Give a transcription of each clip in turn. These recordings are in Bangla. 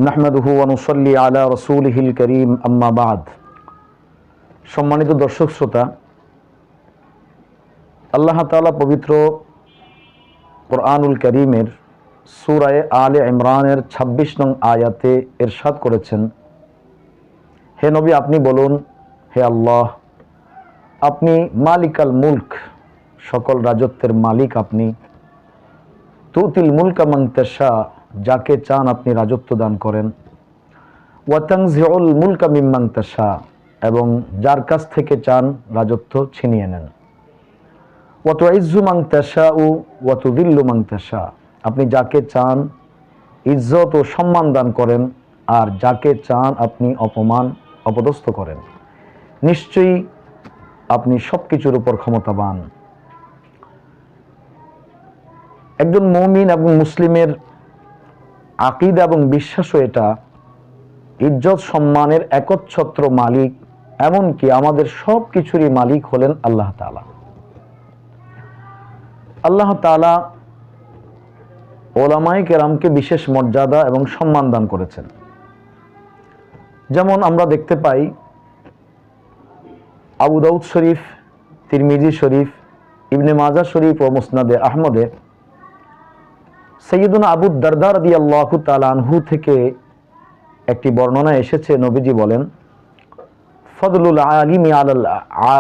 নাহমাদুহু ওয়া নুসাল্লি আলা রাসূলিহিল কারীম আম্মা বাদ। সম্মানিত দর্শক শ্রোতা, আল্লাহ তাআলা পবিত্র কোরআনুল কারীমের সূরা আলে ইমরানের ২৬ নং আয়াতে ইরশাদ করেছেন, হে নবী আপনি বলুন, হে আল্লাহ আপনি মালিকাল মুলক, সকল রাজত্বের মালিক আপনি। তুতিল মুলকা মান তাশা, যাকে চান আপনি রাজত্ব দান করেন। ওয়া তানজিউল মুলকা মিম্মান তাশা, এবং যার কাছ থেকে চান রাজত্ব ছিনিয়ে নেন। ওয়া তুইজ্জু মান তাশাউ ওয়া তুযিল্লু মান তাশা, আপনি যাকে চান ইজ্জত ও সম্মান দান করেন, আর যাকে চান আপনি অপদস্থ করেন। নিশ্চয়ই আপনি সব কিছুর উপর ক্ষমতাবান। একজন মুমিন এবং মুসলিমের আকীদা এবং বিশ্বাসও এটা, ইজ্জত সম্মানের একচ্ছত্র মালিক, এমনকি আমাদের সব কিছুরই মালিক হলেন আল্লাহ তাআলা। আল্লাহ তাআলা উলামায়ে কেরামকে বিশেষ মর্যাদা এবং সম্মান দান করেছেন। যেমন আমরা দেখতে পাই আবু দাউদ শরীফ, তিরমিজি শরীফ, ইবনে মাজাহ শরীফ ও মুসনাদে আহমদে সাইয়্যিদুনা আবু দারদা রাদিয়াল্লাহু তাআলা আনহু থেকে একটি বর্ণনা এসেছে, নবীজি বলেন, ফদলুল আলিমি আলাল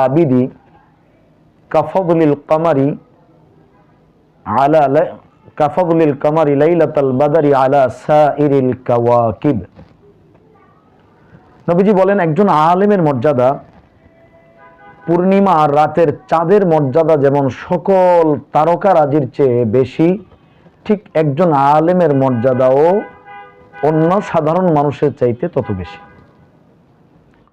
আবিদি কাফদলিল কামারি লাইলাতাল বাদরি আলা সাইরিল কাওয়াকিব। নবীজি বলেন, একজন আলেমের মর্যাদা পূর্ণিমা আর রাতের চাঁদের মর্যাদা যেমন সকল তারকারাজির চেয়ে বেশি, ঠিক একজন আলেমের মর্যাদাও অন্য সাধারণ মানুষের চাইতে তত বেশি।